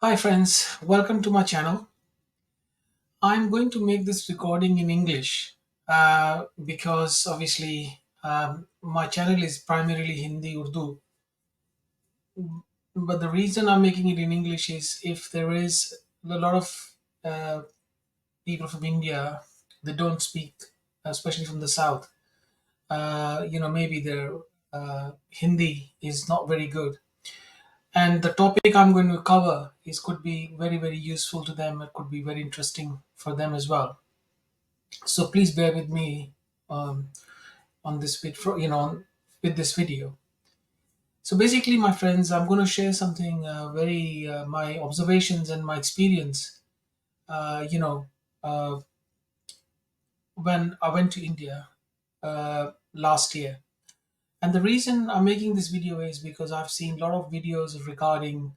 Hi friends, welcome to my channel. I'm going to make this recording in English because obviously my channel is primarily Hindi Urdu. But the reason I'm making it in English is if there is a lot of uh, people from India that don't speak, especially from the south, maybe their Hindi is not very good. And the topic I'm going to cover is could be very, very useful to them. It could be very interesting for them as well. So please bear with me um, on this with this video. So basically, my friends, I'm going to share something very my observations and my experience. Uh, you know, uh, when I went to India last year, and the reason I'm making this video is because I've seen a lot of videos regarding,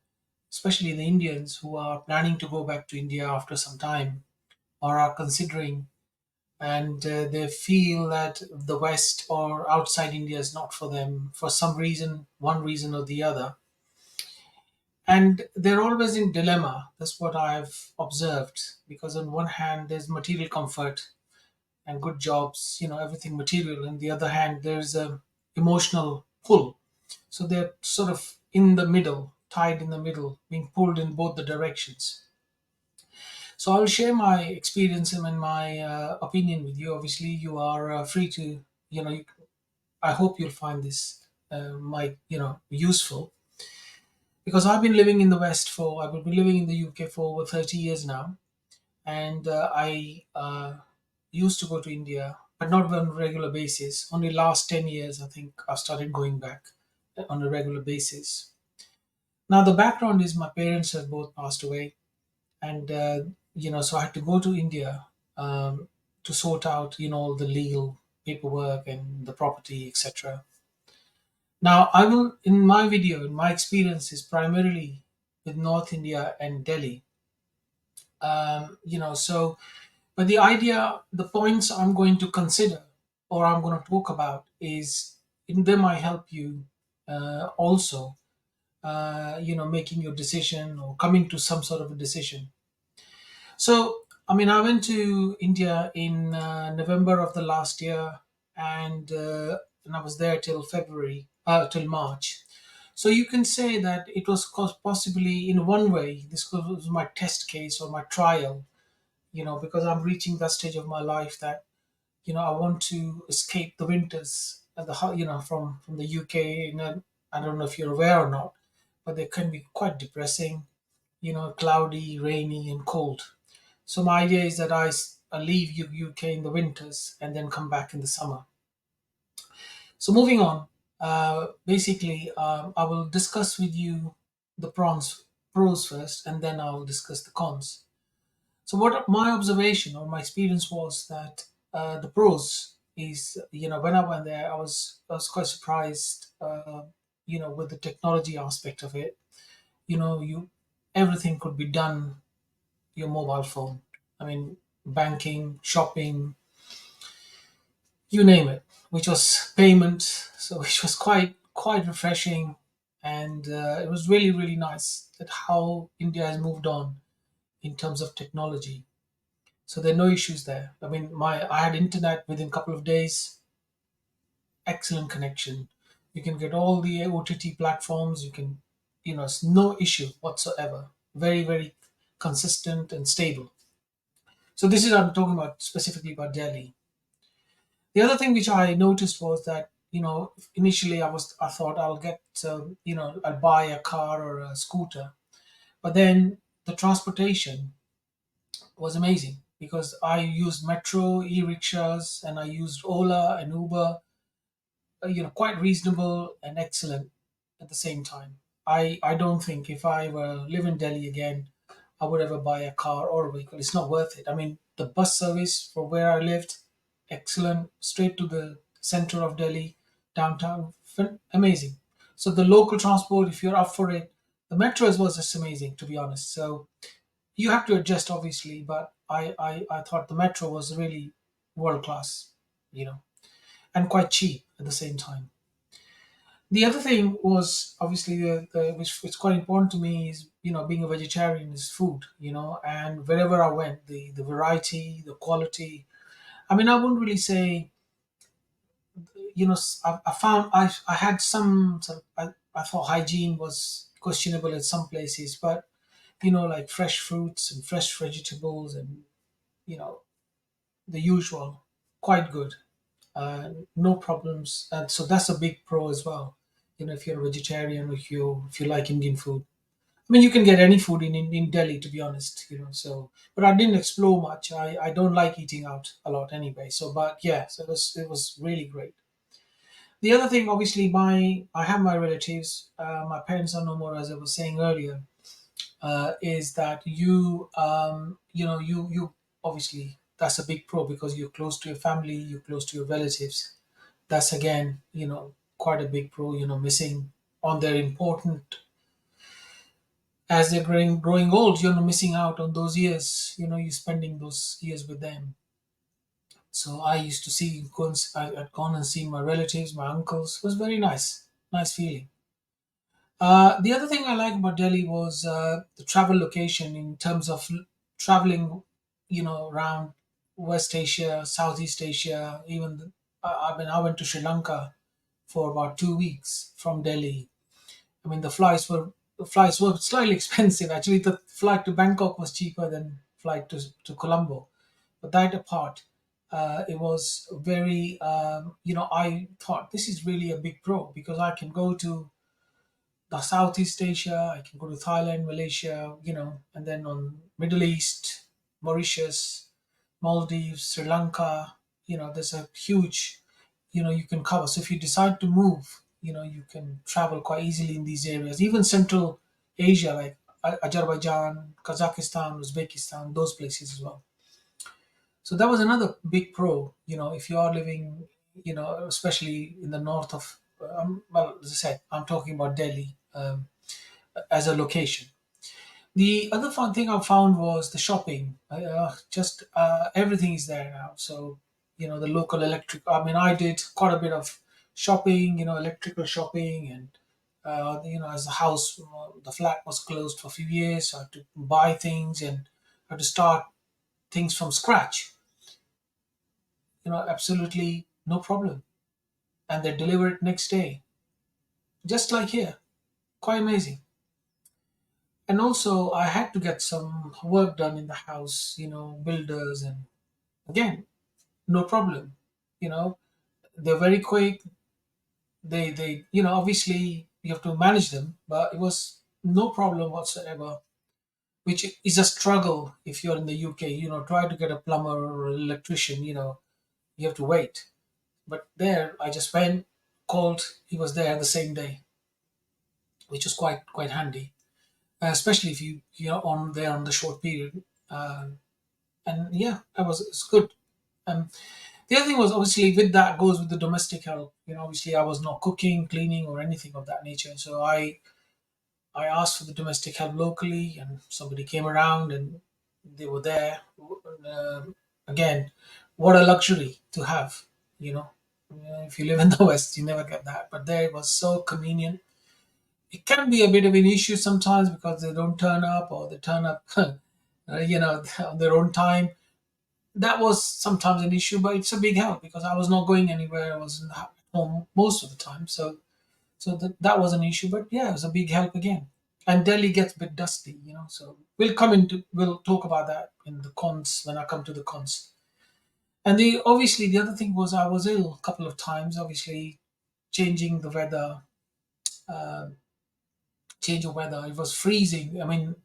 especially the Indians who are planning to go back to India after some time or are considering and they feel that the West or outside India is not for them for some reason, one reason or the other. And they're always in dilemma. That's what I've observed. Because on one hand, there's material comfort and good jobs, everything material. On the other hand, there's a emotional pull. So they're sort of in the middle, tied in the middle, being pulled in both the directions. So I'll share my experience and my opinion with you. Obviously, you are free to, I hope you'll find this useful because I've been living in the West for I've been living in the UK for over 30 years now, and I used to go to India, but not on a regular basis. Only last 10 years, I think, I've started going back on a regular basis. Now the background is my parents have both passed away, and so I had to go to India to sort out all the legal paperwork and the property, etc. Now, I will, in my video, in my experience is primarily with North India and Delhi. But the idea, the points I'm going to consider or I'm going to talk about is, they might help you also, making your decision or coming to some sort of a decision. So, I mean, I went to India in November of the last year, and I was there till till March. So you can say that it was possibly, in one way, this was my test case or my trial. Because I'm reaching that stage of my life that I want to escape the winters at from the UK. I don't know if you're aware or not, but they can be quite depressing. Cloudy, rainy, and cold. So my idea is that I leave UK in the winters and then come back in the summer. So moving on, basically, I will discuss with you the pros first, and then I'll discuss the cons. So what my observation or my experience was that the pros is, when I went there, I was quite surprised, with the technology aspect of it. You everything could be done your mobile phone. I mean, banking, shopping, you name it, which was payment. So which was quite refreshing, and it was really really nice that how India has moved on in terms of technology. So there are no issues there. I mean, my I had internet within a couple of days, excellent connection. You can get all the OTT platforms. You can, it's no issue whatsoever. Very very consistent and stable. So this is I'm talking about specifically about Delhi. The other thing which I noticed was that initially I thought I'll get I'll buy a car or a scooter, but then the transportation was amazing because I used metro, e-rickshaws, and I used Ola and Uber. Quite reasonable and excellent at the same time. I don't think if I were live in Delhi again, I would ever buy a car or a vehicle. It's not worth it. I mean, the bus service for where I lived, excellent, straight to the center of Delhi, downtown, amazing. So the local transport, if you're up for it, the metros was just amazing, to be honest. So you have to adjust, obviously, but I thought the metro was really world class, you know, and quite cheap at the same time. The other thing was obviously which was quite important to me is, being a vegetarian is food, and wherever I went, the variety, the quality. I mean, I wouldn't really say, I found I had some sort of, I thought hygiene was questionable in some places, but like fresh fruits and fresh vegetables and you know the usual, quite good, no problems, and so that's a big pro as well. If you're a vegetarian, if you like Indian food. I mean, you can get any food in Delhi, to be honest. So, but I didn't explore much. I don't like eating out a lot anyway. So, but yeah, so it was really great. The other thing, obviously, I have my relatives. My parents are no more, as I was saying earlier. Is that you obviously, that's a big pro because you're close to your family, you're close to your relatives. That's again, quite a big pro. Missing on their important as they're growing old. Missing out on those years. You're spending those years with them. So I used to I'd gone and seen my relatives, my uncles. It was very nice feeling. The other thing I like about Delhi was the travel location in terms of traveling, around West Asia, Southeast Asia. I went to Sri Lanka for about 2 weeks from Delhi. I mean, the flights were slightly expensive. Actually, the flight to Bangkok was cheaper than flight to Colombo. But that apart, it was very. I thought this is really a big pro because I can go to the Southeast Asia. I can go to Thailand, Malaysia, and then on Middle East, Mauritius, Maldives, Sri Lanka. There's a huge, you can cover. So if you decide to move, you can travel quite easily in these areas. Even Central Asia, like Azerbaijan, Kazakhstan, Uzbekistan, those places as well. So that was another big pro. If you are living, especially in the north of, well, as I said, I'm talking about Delhi as a location. The other fun thing I found was the shopping. Just everything is there now. So the local electric. I mean, I did quite a bit of shopping. Electrical shopping, and as the house, the flat was closed for a few years, so I had to buy things and I had to start things from scratch. Absolutely no problem, and they deliver it next day, just like here. Quite amazing. And also, I had to get some work done in the house, builders, and again, no problem. You know, they're very quick. Obviously you have to manage them, but it was no problem whatsoever. Which is a struggle if you're in the UK. Try to get a plumber or an electrician. You have to wait. But there, I just went, called. He was there the same day, which was quite handy, especially if you're on there on the short period. And yeah, it's good. Um, the other thing was obviously with that goes with the domestic help. Obviously I was not cooking, cleaning, or anything of that nature. So I asked for the domestic help locally, and somebody came around and they were there. Again, what a luxury to have. You know, if you live in the West, you never get that. But there it was so convenient. It can be a bit of an issue sometimes because they don't turn up or they turn up, on their own time. That was sometimes an issue, but it's a big help because I was not going anywhere. I was at home most of the time, so that was an issue. But yeah, it was a big help again. And Delhi gets a bit dusty, So we'll talk about that in the cons when I come to the cons. And the other thing was I was ill a couple of times. Obviously, changing the weather, uh, change of weather. It was freezing. I mean,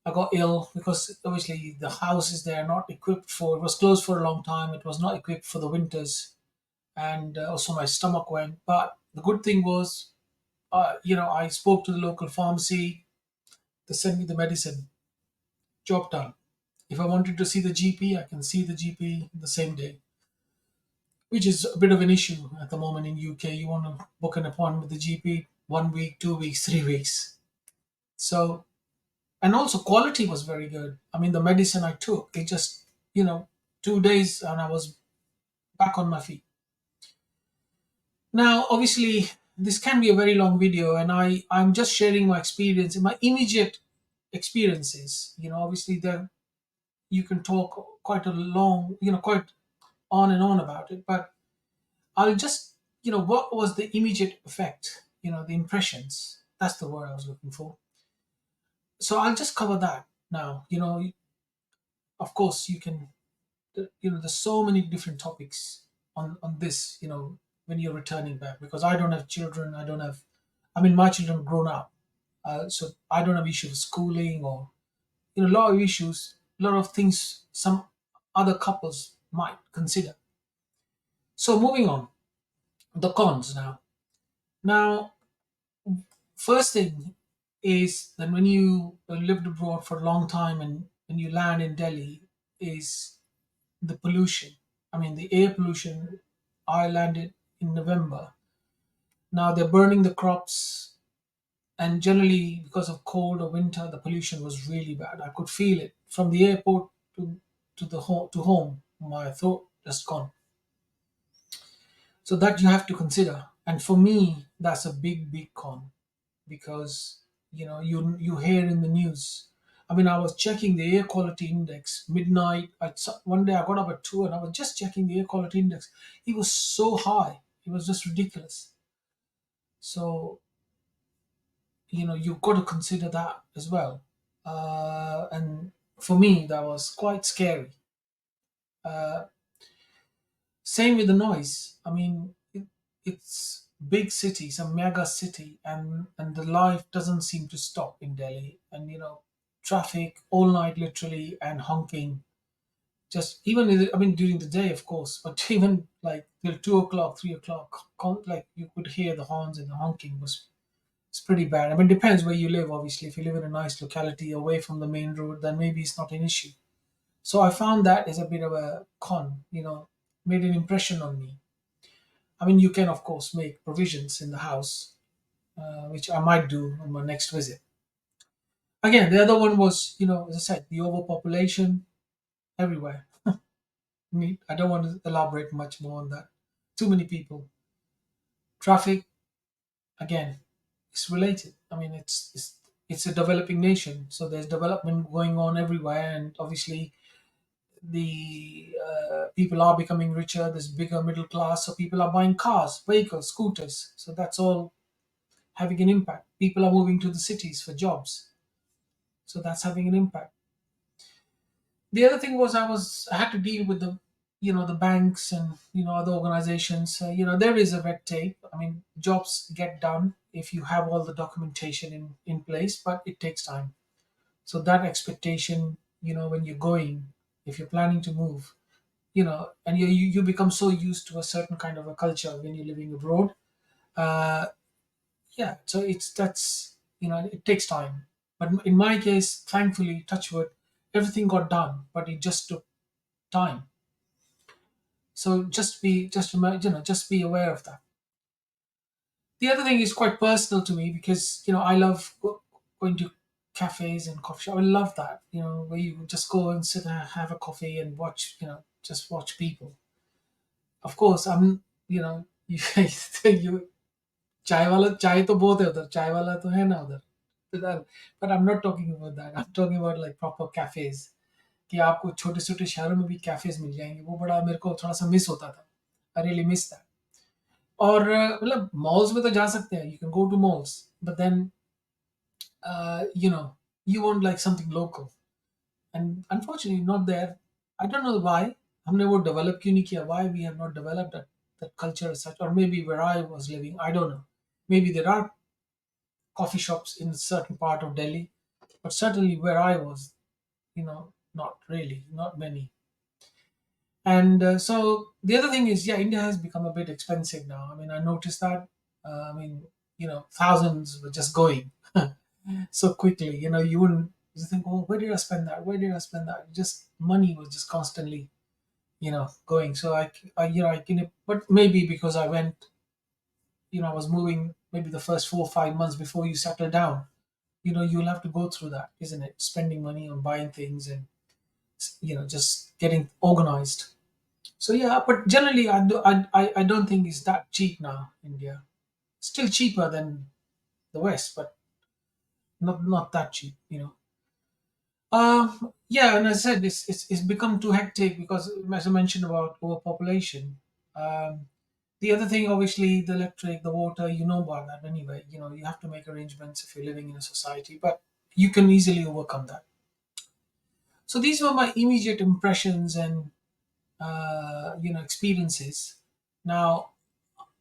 I got ill because obviously the houses there are not equipped for. It was closed for a long time. It was not equipped for the winters, and also my stomach went. But the good thing was, I spoke to the local pharmacy. They sent me the medicine. Job done. If I wanted to see the GP, I can see the GP the same day, which is a bit of an issue at the moment in UK. You want to book an appointment with the GP 1 week, 2 weeks, 3 weeks. So, and also quality was very good. I mean, the medicine I took, it just, 2 days and I was back on my feet. Now, obviously, This can be a very long video, and I'm just sharing my experience, my immediate experiences. Obviously, there you can talk quite a long, quite on and on about it, but I'll just, what was the immediate effect? The impressions. That's the word I was looking for. So I'll just cover that now. Of course, you can. There's so many different topics on this. When you're returning back, because I don't have children. I don't have. I mean, my children have grown up, so I don't have issues with schooling or a lot of issues, a lot of things some other couples might consider. So moving on, the cons now. Now, first thing is that when you lived abroad for a long time and when you land in Delhi, is the pollution. I mean, the air pollution. I landed in November. Now they're burning the crops, and generally because of cold or winter, the pollution was really bad. I could feel it from the airport to home. My throat just gone. So that you have to consider. And for me, that's a big con, because you hear in the news. I mean, I was checking the air quality index midnight. One day I got up at 2 and I was just checking the air quality index. It was so high. It was just ridiculous. So you've got to consider that as well. And for me, that was quite scary. Uh, Same with the noise. I mean, it's big city, it's a mega city, and the life doesn't seem to stop in Delhi. And traffic all night, literally, and honking. Just even I mean during the day, of course, but even like till 2 o'clock, 3 o'clock, like you could hear the horns and the honking was. It's pretty bad. I mean, it depends where you live. Obviously, if you live in a nice locality away from the main road, then maybe it's not an issue. So I found that as a bit of a con. Made an impression on me. I mean, you can, of course, make provisions in the house, which I might do on my next visit. Again, the other one was, as I said, the overpopulation everywhere. I don't want to elaborate much more on that. Too many people. Traffic, again, it's related. I mean, it's a developing nation, so there's development going on everywhere, and obviously the people are becoming richer. There's bigger middle class, so people are buying cars, vehicles, scooters. So that's all having an impact. People are moving to the cities for jobs, so that's having an impact. The other thing was I had to deal with the banks and other organizations. There is a red tape. I mean, jobs get done if you have all the documentation in place, but it takes time. So that expectation, when you're going, if you're planning to move, and you become so used to a certain kind of a culture when you're living abroad. uh, yeah, so it takes time. But in my case, thankfully, touch wood, everything got done, but it just took time. So just be aware of that. The other thing is quite personal to me, because I love going to cafes and coffee shop. I love that, where you just go and sit and have a coffee and watch, just watch people. Of course, I'm, you चाय वाला चाय तो बहुत है उधर चाय वाला तो है ना उधर उधर but I'm not talking about that. I'm talking about like proper cafes, कि आपको छोटे छोटे शहरों में भी cafes मिल जाएंगे. वो बड़ा मेरे को थोड़ा सा मिस होता था. I really miss that. और मतलब malls में तो जा सकते हैं. You can go to malls, but then you want like something local, and unfortunately not there. I don't know why. हमने वो develop क्यों नहीं किया? Why we have not developed that culture as such? Or maybe where I was living, I don't know. Maybe there are coffee shops in a certain part of Delhi, but certainly where I was, not really, not many. And so the other thing is, yeah, India has become a bit expensive now. I mean, I noticed that. I mean, thousands were just going so quickly. You wouldn't you think, oh, where did I spend that? Where did I spend that? Just money was just constantly, going. So I can, but maybe because I went, I was moving maybe the first 4 or 5 months before you settle down. You'll have to go through that, isn't it? Spending money on buying things and just getting organized. So yeah, but generally I don't think it's that cheap now, India. Still cheaper than the West, but not that cheap, you know. Yeah, and as I said, it's become too hectic because, as I mentioned about overpopulation. Um, the other thing, obviously, the electric, the water, you know about that anyway. You know, you have to make arrangements if you're living in a society, but you can easily overcome that. So these were my immediate impressions and experiences. Now,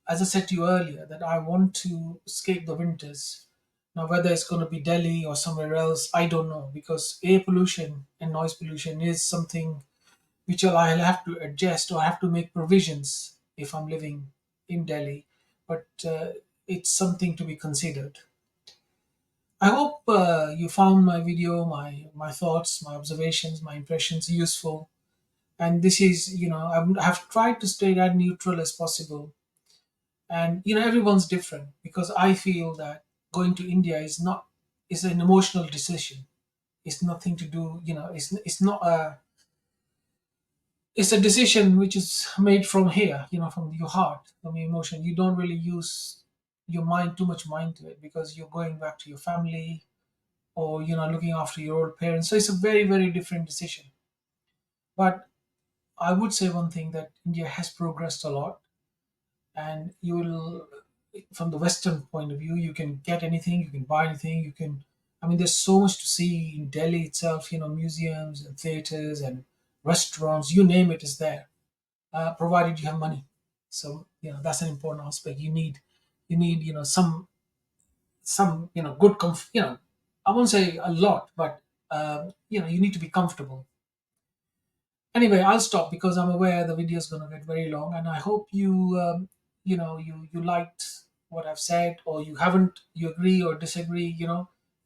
as I said to you earlier, that I want to escape the winters. Now, whether it's going to be Delhi or somewhere else, I don't know, because air pollution and noise pollution is something which I'll have to adjust or have to make provisions if I'm living in Delhi. But it's something to be considered. I hope you found my video, my thoughts, my observations, my impressions useful. And this is, I've tried to stay as neutral as possible. And everyone's different, because I feel that going to India is an emotional decision. It's nothing to do, it's not a it's a decision which is made from here, from your heart, from your emotion. You don't really use your mind, too much mind to it, because you're going back to your family, or looking after your old parents. So it's a very, very different decision. But I would say one thing, that India has progressed a lot. And you will, from the Western point of view, you can get anything, you can buy anything, you can, I mean, there's so much to see in Delhi itself. Museums and theaters and restaurants, you name it, is there, provided you have money. So that's an important aspect. You need some good I won't say a lot, but you need to be comfortable. Anyway, I'll stop because I'm aware the video is going to get very long, and I hope you liked what I've said, or you haven't, you agree or disagree.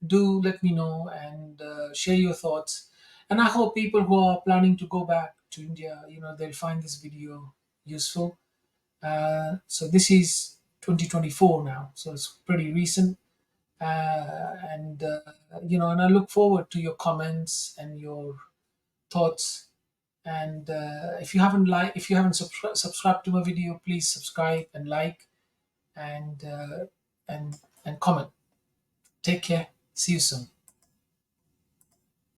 Do let me know, and share your thoughts. And I hope people who are planning to go back to India, they'll find this video useful. So this is 2024 now, so it's pretty recent. And I look forward to your comments and your thoughts. And if you haven't subscribed to my video, please subscribe and like, and and comment. Take care. See you soon.